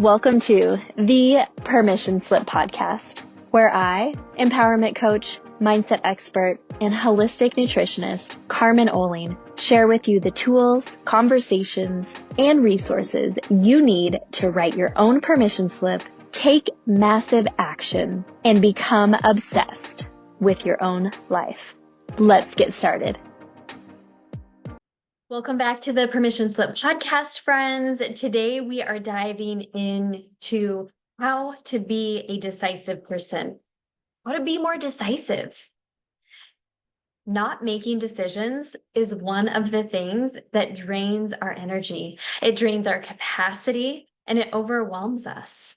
Welcome to the Permission Slip podcast, where I, empowerment coach, mindset expert, and holistic nutritionist Carmen share with you the tools, conversations, and resources you need to write your own permission slip, take massive action, and become obsessed with your own life. Let's get started. Welcome back to the Permission Slip podcast, friends. Today we are diving into how to be a decisive person, how to be more decisive. Not making decisions is one of the things that drains our energy. It drains our capacity and it overwhelms us.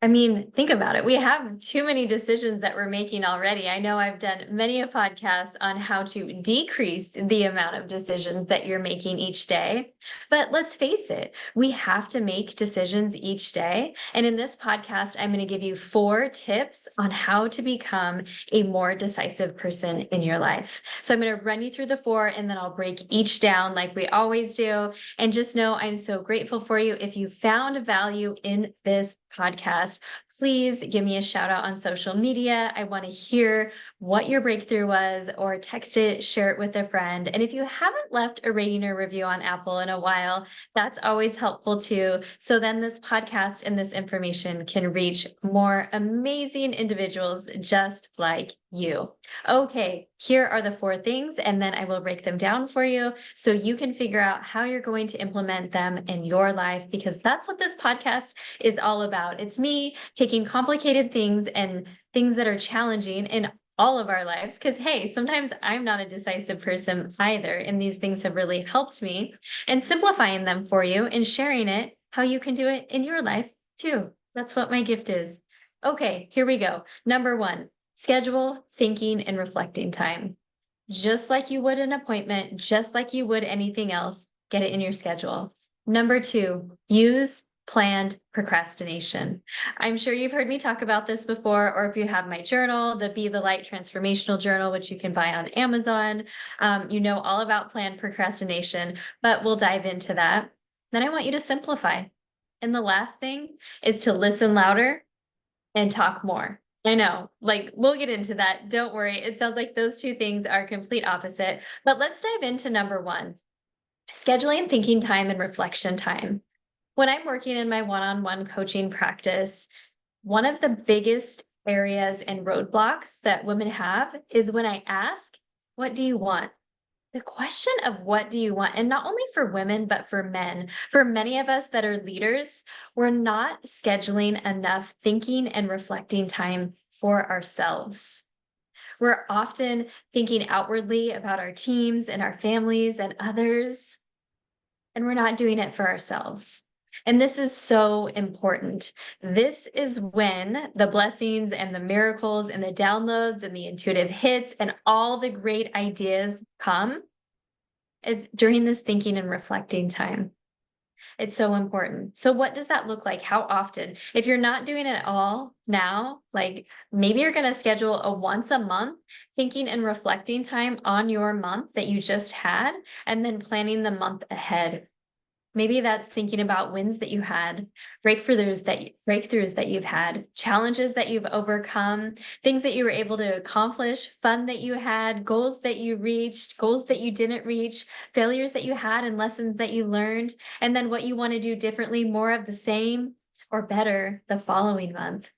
I mean, think about it. We have too many decisions that we're making already. I know I've done many a podcast on how to decrease the amount of decisions that you're making each day. But let's face it, we have to make decisions each day. And in this podcast, I'm going to give you 4 tips on how to become a more decisive person in your life. So I'm going to run you through the 4 and then I'll break each down like we always do. And just know I'm so grateful for you. If you found value in this podcast, please give me a shout out on social media. I want to hear what your breakthrough was, or text it, share it with a friend. And if you haven't left a rating or review on Apple in a while, that's always helpful too. So then this podcast and this information can reach more amazing individuals just like you. Okay, here are the 4 things, and then I will break them down for you so you can figure out how you're going to implement them in your life, because that's what this podcast is all about. It's me taking complicated things and things that are challenging in all of our lives, because hey, sometimes I'm not a decisive person either, and these things have really helped me, and simplifying them for you and sharing it how you can do it in your life too. That's what my gift is. Okay, here we go. Number 1, schedule thinking and reflecting time. Just like you would an appointment, just like you would anything else, get it in your schedule. Number 2, use planned procrastination. I'm sure you've heard me talk about this before, or if you have my journal, the Be the Light Transformational Journal, which you can buy on Amazon, you know all about planned procrastination, but we'll dive into that. Then I want you to simplify. And the last thing is to listen louder and talk more. I know, like we'll get into that. Don't worry. It sounds like those 2 things are complete opposite, but let's dive into number 1, scheduling thinking time and reflection time. When I'm working in my one-on-one coaching practice, one of the biggest areas and roadblocks that women have is when I ask, what do you want? The question of what do you want, and not only for women, but for men. For many of us that are leaders, we're not scheduling enough thinking and reflecting time for ourselves. We're often thinking outwardly about our teams and our families and others, and we're not doing it for ourselves. And this is so important. This is when the blessings and the miracles and the downloads and the intuitive hits and all the great ideas come, is during this thinking and reflecting time. It's so important. So what does that look like? How often? If you're not doing it all now, like maybe you're going to schedule a once a month thinking and reflecting time on your month that you just had, and then planning the month ahead. Maybe that's thinking about wins that you had, breakthroughs that you've had, challenges that you've overcome, things that you were able to accomplish, fun that you had, goals that you reached, goals that you didn't reach, failures that you had, and lessons that you learned, and then what you want to do differently, more of the same or better the following month.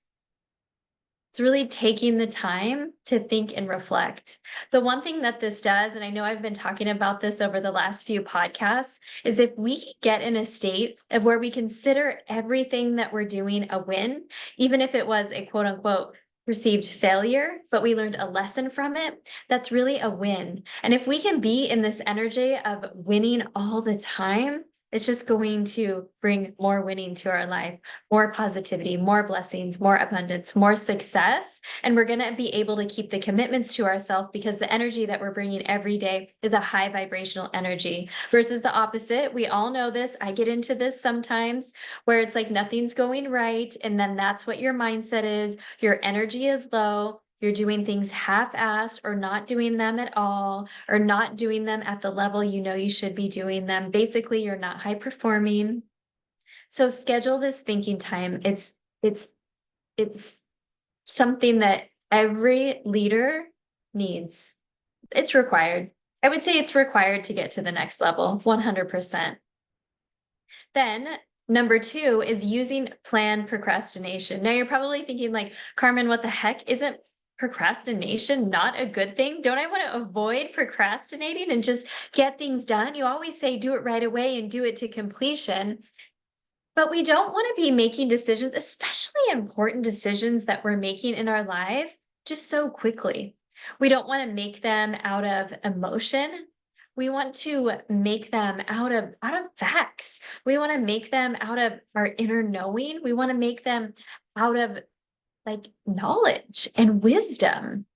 It's really taking the time to think and reflect. The one thing that this does, and I know I've been talking about this over the last few podcasts, is if we can get in a state of where we consider everything that we're doing a win, even if it was a quote unquote perceived failure, but we learned a lesson from it, that's really a win. And if we can be in this energy of winning all the time, it's just going to bring more winning to our life, more positivity, more blessings, more abundance, more success. And we're going to be able to keep the commitments to ourselves, because the energy that we're bringing every day is a high vibrational energy versus the opposite. We all know this. I get into this sometimes where it's like nothing's going right. And then that's what your mindset is. Your energy is low. You're doing things half-assed, or not doing them at all, or not doing them at the level you know you should be doing them. Basically, you're not high performing. So schedule this thinking time. It's it's something that every leader needs. It's required. I would say it's required to get to the next level, 100%. Then number 2 is using planned procrastination. Now you're probably thinking like, Carmen, what the heck? Isn't procrastination not a good thing? Don't I want to avoid procrastinating and just get things done? You always say do it right away and do it to completion. But we don't want to be making decisions, especially important decisions that we're making in our life, just so quickly. We don't want to make them out of emotion. We want to make them out of facts. We want to make them out of our inner knowing. We want to make them out of like knowledge and wisdom.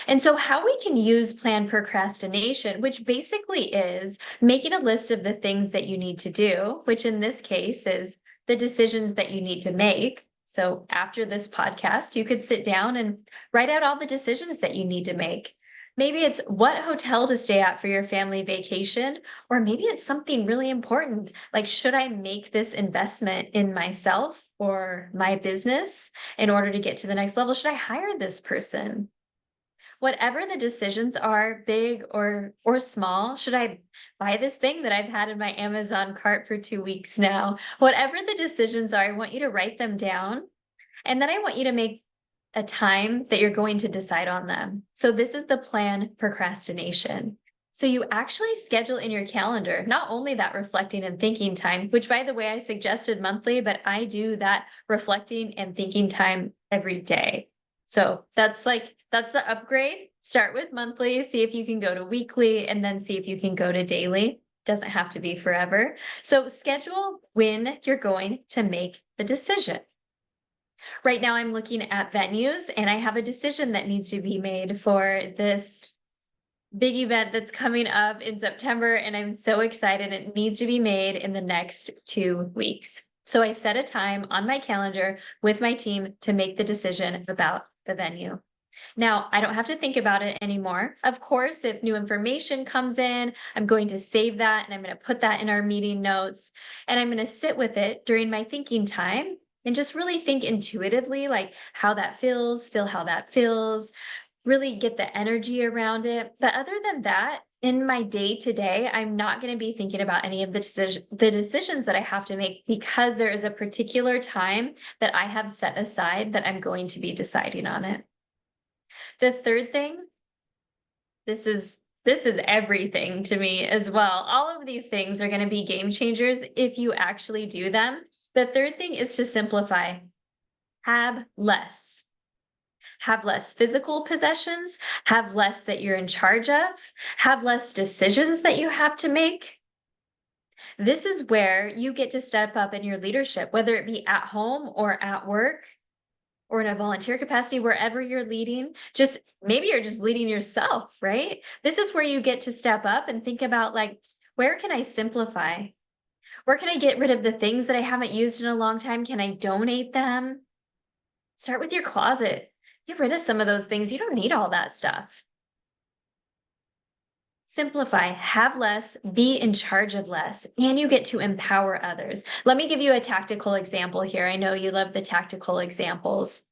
And so, how we can use planned procrastination, which basically is making a list of the things that you need to do, which in this case is the decisions that you need to make. So, after this podcast, you could sit down and write out all the decisions that you need to make. Maybe it's what hotel to stay at for your family vacation, or maybe it's something really important like, should I make this investment in myself or my business in order to get to the next level? Should I hire this person? Whatever the decisions are, big or small, should I buy this thing that I've had in my Amazon cart for 2 weeks now? Whatever the decisions are, I want you to write them down, and then I want you to make a time that you're going to decide on them. So this is the plan procrastination. So you actually schedule in your calendar, not only that reflecting and thinking time, which by the way, I suggested monthly, but I do that reflecting and thinking time every day. So that's the upgrade. Start with monthly, see if you can go to weekly, and then see if you can go to daily. Doesn't have to be forever. So schedule when you're going to make the decision. Right now, I'm looking at venues and I have a decision that needs to be made for this big event that's coming up in September. And I'm so excited. It needs to be made in the next 2 weeks. So I set a time on my calendar with my team to make the decision about the venue. Now, I don't have to think about it anymore. Of course, if new information comes in, I'm going to save that and I'm going to put that in our meeting notes. And I'm going to sit with it during my thinking time and just really think intuitively, like how that feels, feel how that feels, really get the energy around it. But other than that, in my day to day, I'm not going to be thinking about any of the decisions that I have to make because there is a particular time that I have set aside that I'm going to be deciding on it. The third thing, this is everything to me as well. All of these things are going to be game changers if you actually do them. The third thing is to simplify. Have less. Have less physical possessions, have less that you're in charge of, have less decisions that you have to make. This is where you get to step up in your leadership, whether it be at home or at work or in a volunteer capacity, wherever you're leading. Just maybe you're just leading yourself, right? This is where you get to step up and think about like, where can I simplify? Where can I get rid of the things that I haven't used in a long time? Can I donate them? Start with your closet. Get rid of some of those things. You don't need all that stuff. Simplify, have less, be in charge of less, and you get to empower others. Let me give you a tactical example here. I know you love the tactical examples.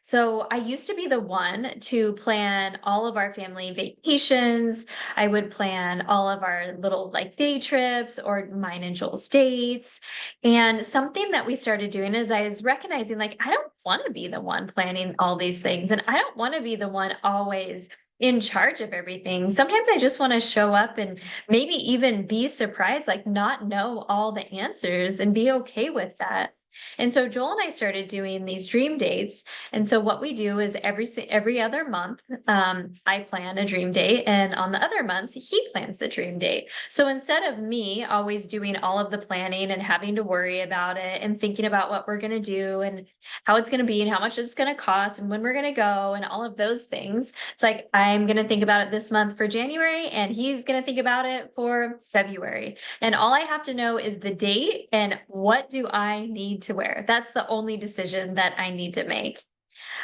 So I used to be the one to plan all of our family vacations. I would plan all of our little like day trips or mine and Joel's dates. And something that we started doing is I was recognizing like, I don't want to be the one planning all these things. And I don't want to be the one always in charge of everything. Sometimes I just want to show up and maybe even be surprised, like not know all the answers and be okay with that. And so Joel and I started doing these dream dates. And so what we do is every other month, I plan a dream date, and on the other months, he plans the dream date. So instead of me always doing all of the planning and having to worry about it and thinking about what we're going to do and how it's going to be and how much it's going to cost and when we're going to go and all of those things, it's like I'm going to think about it this month for January, and he's going to think about it for February. And all I have to know is the date and what do I need to wear. That's the only decision that I need to make.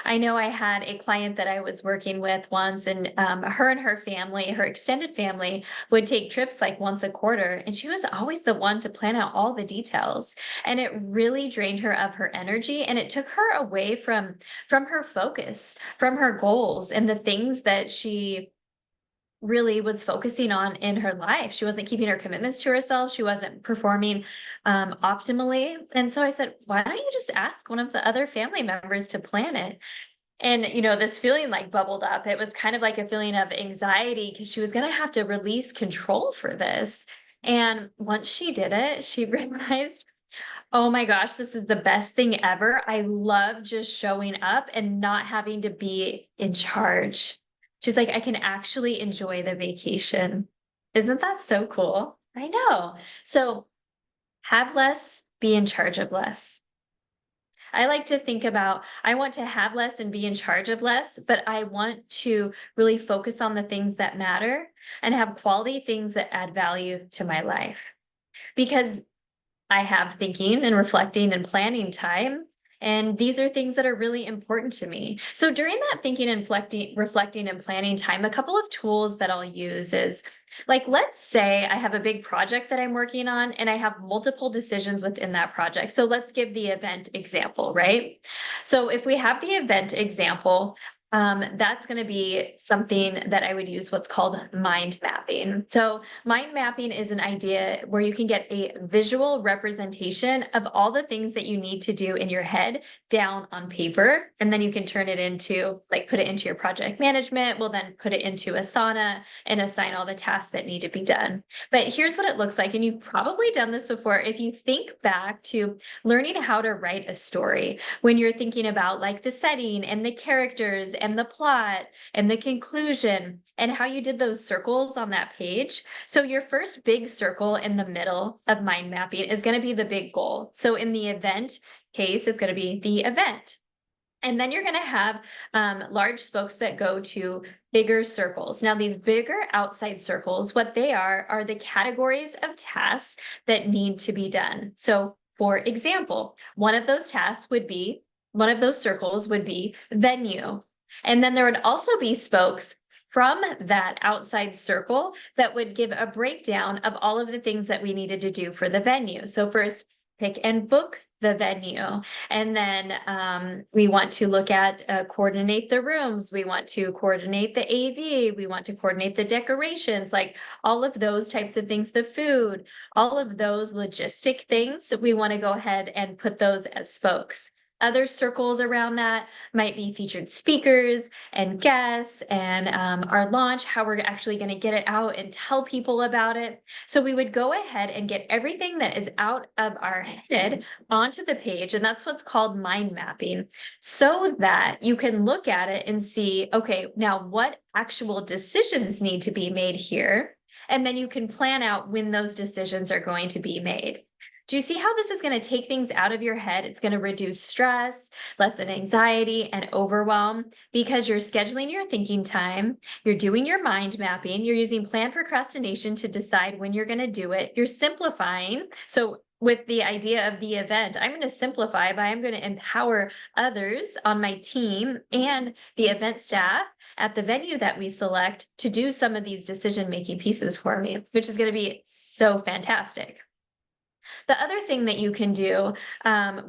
I know I had a client that I was working with once, and her and her family, her extended family, would take trips like once a quarter, and she was always the one to plan out all the details. And it really drained her of her energy, and it took her away from her focus, from her goals, and the things that she really was focusing on in her life. She wasn't keeping her commitments to herself. She wasn't performing optimally. And so I said, why don't you just ask one of the other family members to plan it? And, this feeling like bubbled up. It was kind of like a feeling of anxiety because she was going to have to release control for this. And once she did it, she realized, oh my gosh, this is the best thing ever. I love just showing up and not having to be in charge. She's like, I can actually enjoy the vacation. Isn't that so cool? I know. So have less, be in charge of less. I like to think about, I want to have less and be in charge of less, but I want to really focus on the things that matter and have quality things that add value to my life. Because I have thinking and reflecting and planning time. And these are things that are really important to me. So during that thinking and reflecting and planning time, a couple of tools that I'll use is like, let's say I have a big project that I'm working on and I have multiple decisions within that project. So let's give the event example, right? So if we have the event example, that's going to be something that I would use what's called mind mapping. So, mind mapping is an idea where you can get a visual representation of all the things that you need to do in your head down on paper. And then you can turn it into, like, put it into your project management. We'll then put it into Asana and assign all the tasks that need to be done. But here's what it looks like. And you've probably done this before. If you think back to learning how to write a story, when you're thinking about like the setting and the characters and the plot and the conclusion and how you did those circles on that page. So your first big circle in the middle of mind mapping is going to be the big goal. So in the event case, it's going to be the event. And then you're going to have large spokes that go to bigger circles. Now, these bigger outside circles, what they are the categories of tasks that need to be done. So, for example, one of those tasks would be, one of those circles would be venue. And then there would also be spokes from that outside circle that would give a breakdown of all of the things that we needed to do for the venue. So, first, pick and book the venue. And then we want to look at coordinate the rooms. We want to coordinate the AV. We want to coordinate the decorations, like all of those types of things, the food, all of those logistic things. We want to go ahead and put those as spokes. Other circles around that might be featured speakers and guests and our launch, how we're actually going to get it out and tell people about it. So we would go ahead and get everything that is out of our head onto the page. And that's what's called mind mapping, so that you can look at it and see, okay, now what actual decisions need to be made here? And then you can plan out when those decisions are going to be made. Do you see how this is going to take things out of your head? It's going to reduce stress, lessen anxiety, and overwhelm because you're scheduling your thinking time, you're doing your mind mapping, you're using planned procrastination to decide when you're going to do it, you're simplifying. So, with the idea of the event, I'm going to simplify by I'm going to empower others on my team and the event staff at the venue that we select to do some of these decision-making pieces for me, which is going to be so fantastic. The other thing that you can do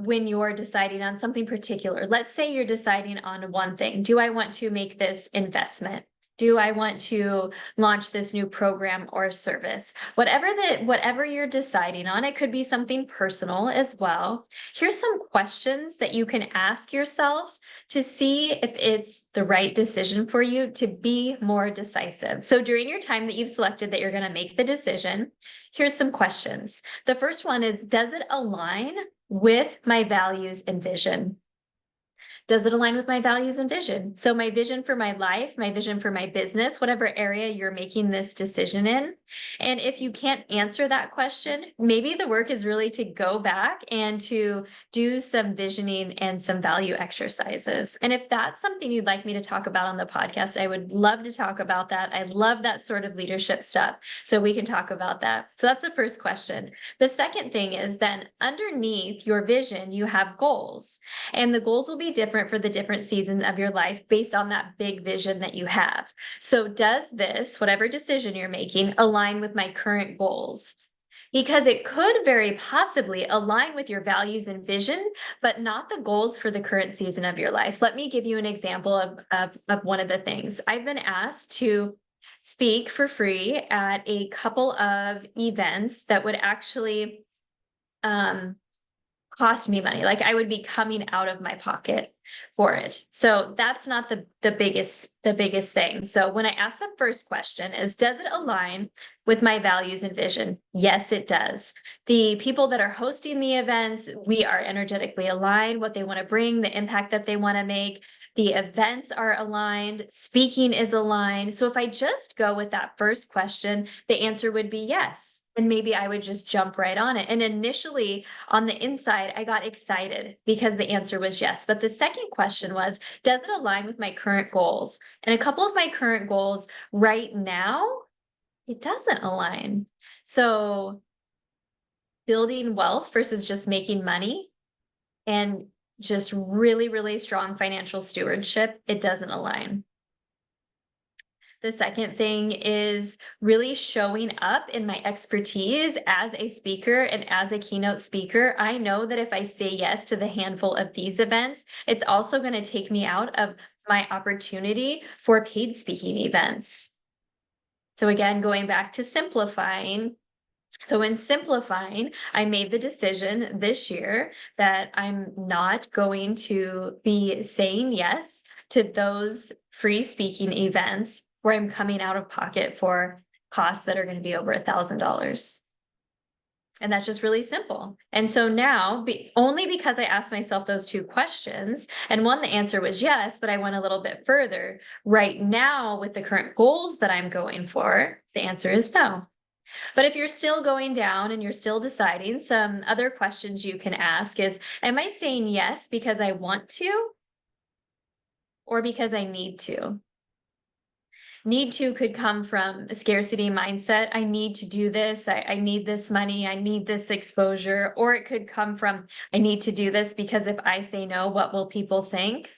when you're deciding on something particular, let's say you're deciding on one thing. Do I want to make this investment? Do I want to launch this new program or service? Whatever you're deciding on, it could be something personal as well. Here's some questions that you can ask yourself to see if it's the right decision for you to be more decisive. So during your time that you've selected that you're going to make the decision, here's some questions. The first one is, does it align with my values and vision? Does it align with my values and vision? So my vision for my life, my vision for my business, whatever area you're making this decision in. And if you can't answer that question, maybe the work is really to go back and to do some visioning and some value exercises. And if that's something you'd like me to talk about on the podcast, I would love to talk about that. I love that sort of leadership stuff. So we can talk about that. So that's the first question. The second thing is then underneath your vision, you have goals. And the goals will be different different for the different seasons of your life based on that big vision that you have. So does this, whatever decision you're making, align with my current goals? Because it could very possibly align with your values and vision, but not the goals for the current season of your life. Let me give you an example of one of the things. I've been asked to speak for free at a couple of events that would actually um, cost me money. Like I would be coming out of my pocket for it. So that's not the biggest thing. So when I ask the first question is, does it align with my values and vision? Yes, it does. The people that are hosting the events, we are energetically aligned, what they want to bring, the impact that they want to make. The events are aligned, speaking is aligned. So if I just go with that first question, the answer would be yes. And maybe I would just jump right on it. And initially on the inside, I got excited because the answer was yes. But the second question was, does it align with my current goals? And a couple of my current goals right now, it doesn't align. So building wealth versus just making money and just really, really strong financial stewardship, it doesn't align. The second thing is really showing up in my expertise as a speaker and as a keynote speaker. I know that if I say yes to the handful of these events, it's also going to take me out of my opportunity for paid speaking events. So again, going back to simplifying. So in simplifying, I made the decision this year that I'm not going to be saying yes to those free speaking events where I'm coming out of pocket for costs that are going to be over $1,000. And that's just really simple. And so now, only because I asked myself those two questions, and one, the answer was yes, but I went a little bit further. Right now, with the current goals that I'm going for, the answer is no. But if you're still going down and you're still deciding, some other questions you can ask is, am I saying yes because I want to or because I need to? Need to could come from a scarcity mindset. I need to do this. I need this money. I need this exposure. Or it could come from, I need to do this because if I say no, what will people think?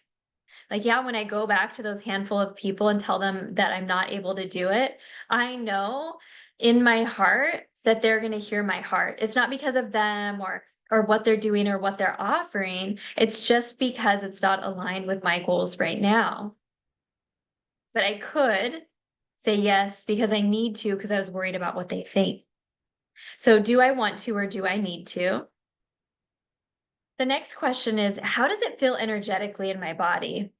Like, yeah, when I go back to those handful of people and tell them that I'm not able to do it, I know in my heart that they're going to hear my heart. It's not because of them or what they're doing or what they're offering. It's just because it's not aligned with my goals right now. But I could say yes because I need to because I was worried about what they think. So do I want to or do I need to? The next question is, how does it feel energetically in my body?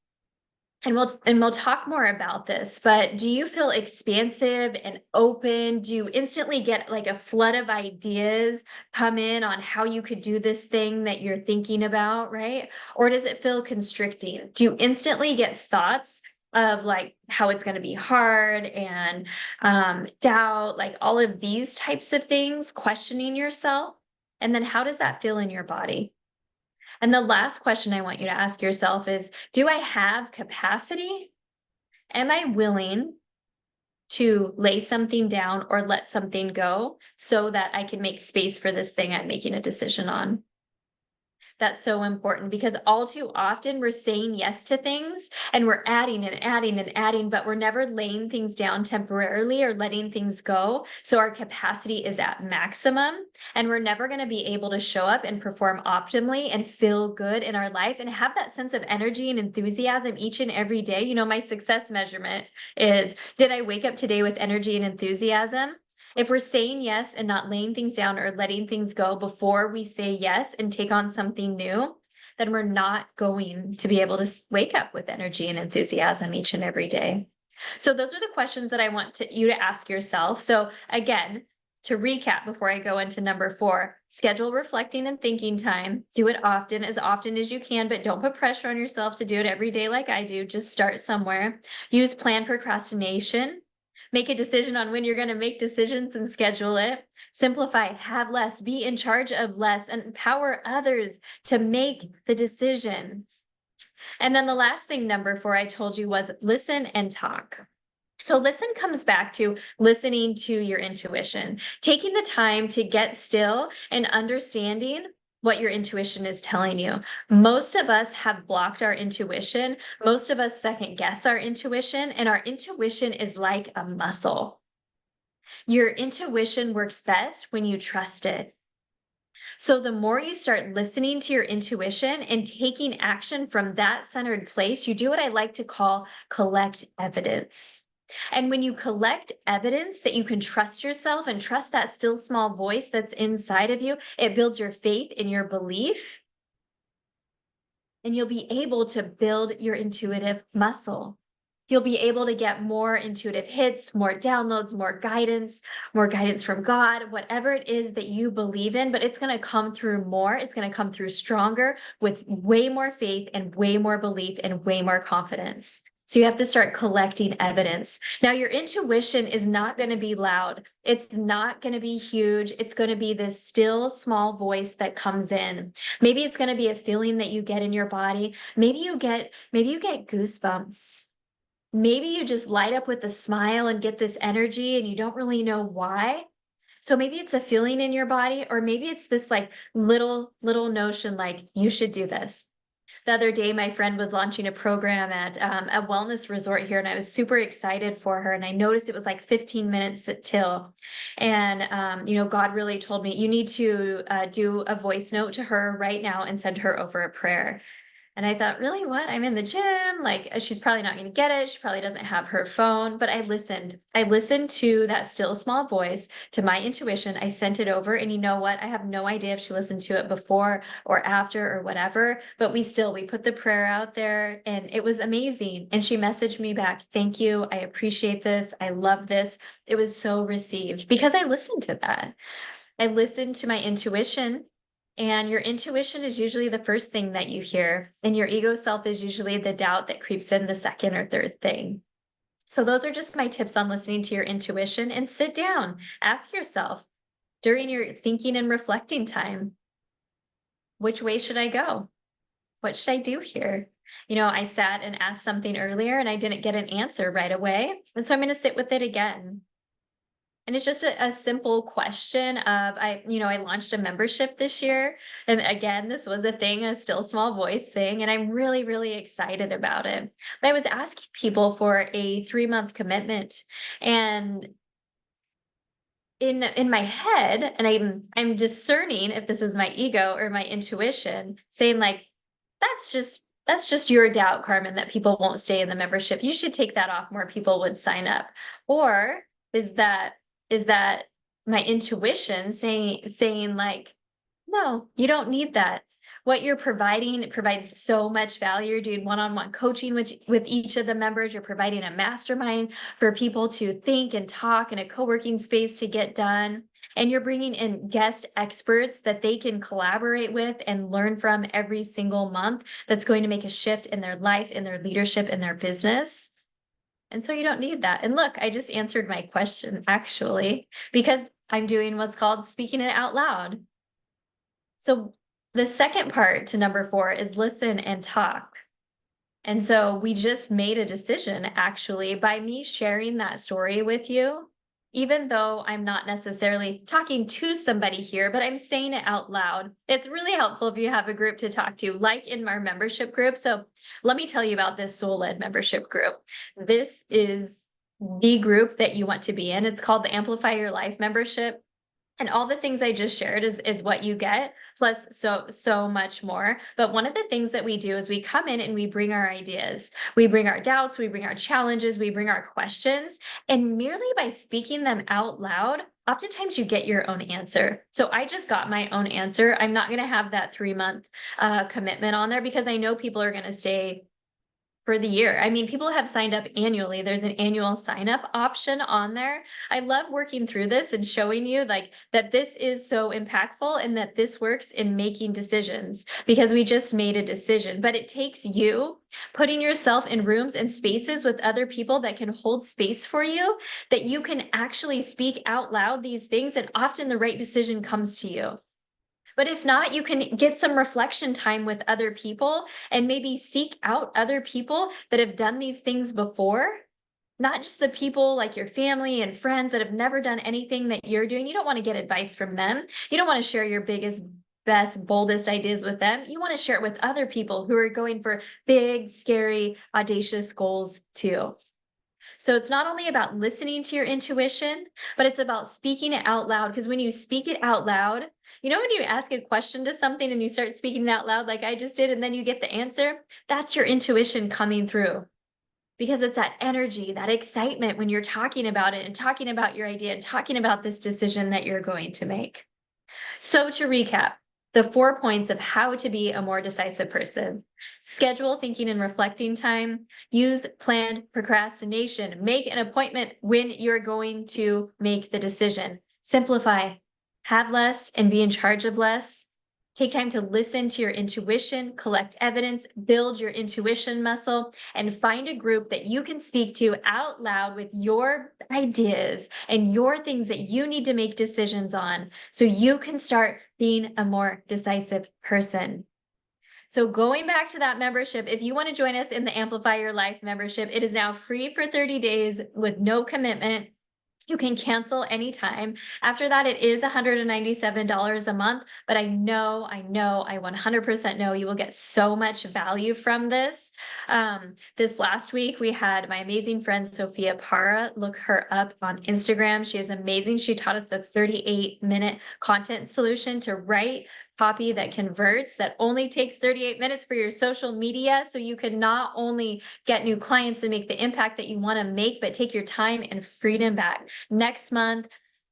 And we'll talk more about this, but do you feel expansive and open? Do you instantly get like a flood of ideas come in on how you could do this thing that you're thinking about, right? Or does it feel constricting? Do you instantly get thoughts of like how it's going to be hard and doubt, like all of these types of things, questioning yourself? And then how does that feel in your body? And the last question I want you to ask yourself is, do I have capacity? Am I willing to lay something down or let something go so that I can make space for this thing I'm making a decision on? That's so important because all too often we're saying yes to things and we're adding and adding and adding, but we're never laying things down temporarily or letting things go. So our capacity is at maximum and we're never going to be able to show up and perform optimally and feel good in our life and have that sense of energy and enthusiasm each and every day. You know, my success measurement is, did I wake up today with energy and enthusiasm? If we're saying yes and not laying things down or letting things go before we say yes and take on something new, then we're not going to be able to wake up with energy and enthusiasm each and every day. So those are the questions that I want you to ask yourself. So again, to recap before I go into number 4, schedule reflecting and thinking time. Do it often as you can, but don't put pressure on yourself to do it every day like I do. Just start somewhere. Use plan procrastination. Make a decision on when you're going to make decisions and schedule it. Simplify, have less, be in charge of less, and empower others to make the decision. And then the last thing, number 4, I told you was listen and talk. So listen comes back to listening to your intuition, taking the time to get still and understanding what your intuition is telling you. Most of us have blocked our intuition. Most of us second guess our intuition, and our intuition is like a muscle. Your intuition works best when you trust it. So the more you start listening to your intuition and taking action from that centered place, you do what I like to call collect evidence. And when you collect evidence that you can trust yourself and trust that still small voice that's inside of you, it builds your faith in your belief, and you'll be able to build your intuitive muscle. You'll be able to get more intuitive hits, more downloads, more guidance from God, whatever it is that you believe in, but it's going to come through more. It's going to come through stronger with way more faith and way more belief and way more confidence. So you have to start collecting evidence. Now, your intuition is not going to be loud. It's not going to be huge. It's going to be this still small voice that comes in. Maybe it's going to be a feeling that you get in your body. Maybe you get goosebumps. Maybe you just light up with a smile and get this energy and you don't really know why. So maybe it's a feeling in your body, or maybe it's this like little notion like you should do this. The other day, my friend was launching a program at a wellness resort here, and I was super excited for her. And I noticed it was like 15 minutes till, and God really told me you need to do a voice note to her right now and send her over a prayer. And I thought, really, what? I'm in the gym. Like, she's probably not going to get it. She probably doesn't have her phone. But I listened. I listened to that still small voice, to my intuition. I sent it over. And you know what? I have no idea if she listened to it before or after or whatever. But we put the prayer out there, and it was amazing. And she messaged me back, thank you. I appreciate this. I love this. It was so received because I listened to that. I listened to my intuition. And your intuition is usually the first thing that you hear, and your ego self is usually the doubt that creeps in the second or third thing. So those are just my tips on listening to your intuition. And sit down, ask yourself during your thinking and reflecting time, which way should I go? What should I do here? I sat and asked something earlier and I didn't get an answer right away. And so I'm going to sit with it again. And it's just a simple question of I launched a membership this year. And again, this was a thing, a still small voice thing. And I'm really, really excited about it. But I was asking people for a 3-month commitment. And in my head, and I'm discerning if this is my ego or my intuition, saying like, that's just your doubt, Carmen, that people won't stay in the membership. You should take that off. More people would sign up. Or is that my intuition saying like, no, you don't need that. What you're providing, it provides so much value. You're doing one-on-one coaching with each of the members. You're providing a mastermind for people to think and talk, in a co-working space to get done. And you're bringing in guest experts that they can collaborate with and learn from every single month. That's going to make a shift in their life, in their leadership, in their business. And so you don't need that. And look, I just answered my question actually, because I'm doing what's called speaking it out loud. So the second part to number 4 is listen and talk. And so we just made a decision actually by me sharing that story with you, even though I'm not necessarily talking to somebody here, but I'm saying it out loud. It's really helpful if you have a group to talk to, like in our membership group. So let me tell you about this soul-led membership group. This is the group that you want to be in. It's called the Amplify Your Life membership. And all the things I just shared is what you get, plus so much more. But one of the things that we do is we come in and we bring our ideas. We bring our doubts, we bring our challenges, we bring our questions. And merely by speaking them out loud, oftentimes you get your own answer. So I just got my own answer. I'm not going to have that 3-month commitment on there because I know people are going to stay for the year. I mean, people have signed up annually. There's an annual sign up option on there. I love working through this and showing you like that this is so impactful and that this works in making decisions because we just made a decision. But it takes you putting yourself in rooms and spaces with other people that can hold space for you, that you can actually speak out loud these things, and often the right decision comes to you. But if not, you can get some reflection time with other people and maybe seek out other people that have done these things before. Not just the people like your family and friends that have never done anything that you're doing. You don't want to get advice from them. You don't want to share your biggest best, boldest ideas with them. You want to share it with other people who are going for big, scary, audacious goals too. So it's not only about listening to your intuition, but it's about speaking it out loud. Because when you speak it out loud, when you ask a question to something and you start speaking it out loud, like I just did, and then you get the answer, that's your intuition coming through. Because it's that energy, that excitement when you're talking about it and talking about your idea and talking about this decision that you're going to make. So, to recap, the 4 points of how to be a more decisive person: schedule thinking and reflecting time, use planned procrastination, make an appointment when you're going to make the decision, simplify, have less and be in charge of less. Take time to listen to your intuition, collect evidence, build your intuition muscle, and find a group that you can speak to out loud with your ideas and your things that you need to make decisions on so you can start being a more decisive person. So going back to that membership, if you want to join us in the Amplify Your Life membership, it is now free for 30 days with no commitment. You can cancel anytime. After that, it is $197 a month, but I 100% know you will get so much value from this. This last week, we had my amazing friend, Sophia Para. Look her up on Instagram. She is amazing. She taught us the 38-minute content solution to write copy that converts, that only takes 38 minutes for your social media. So you can not only get new clients and make the impact that you want to make, but take your time and freedom back. Next month,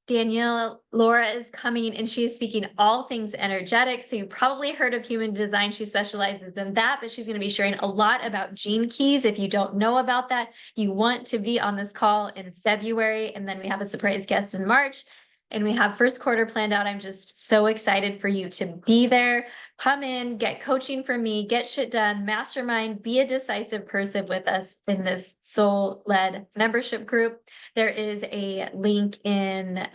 Danielle Laura is coming and she is speaking all things energetic. So you probably heard of human design. She specializes in that, but she's going to be sharing a lot about gene keys. If you don't know about that, you want to be on this call in February. And then we have a surprise guest in March. And we have first quarter planned out. I'm just so excited for you to be there. Come in, get coaching from me, get shit done, mastermind, be a decisive person with us in this soul-led membership group. There is a link in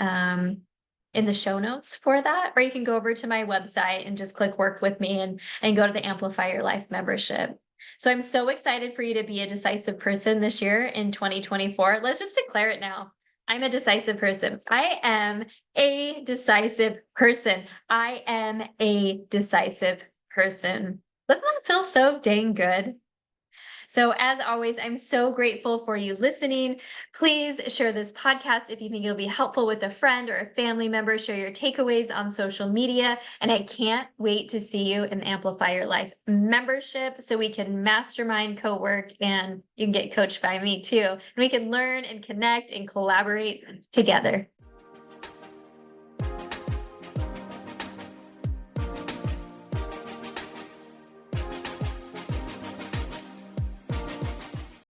the show notes for that, or you can go over to my website and just click work with me and go to the Amplify Your Life membership. So I'm so excited for you to be a decisive person this year in 2024. Let's just declare it now. I'm a decisive person. I am a decisive person. I am a decisive person. Doesn't that feel so dang good? So as always, I'm so grateful for you listening. Please share this podcast if you think it'll be helpful with a friend or a family member. Share your takeaways on social media. And I can't wait to see you in the Amplify Your Life membership so we can mastermind, co-work, and you can get coached by me too. And we can learn and connect and collaborate together.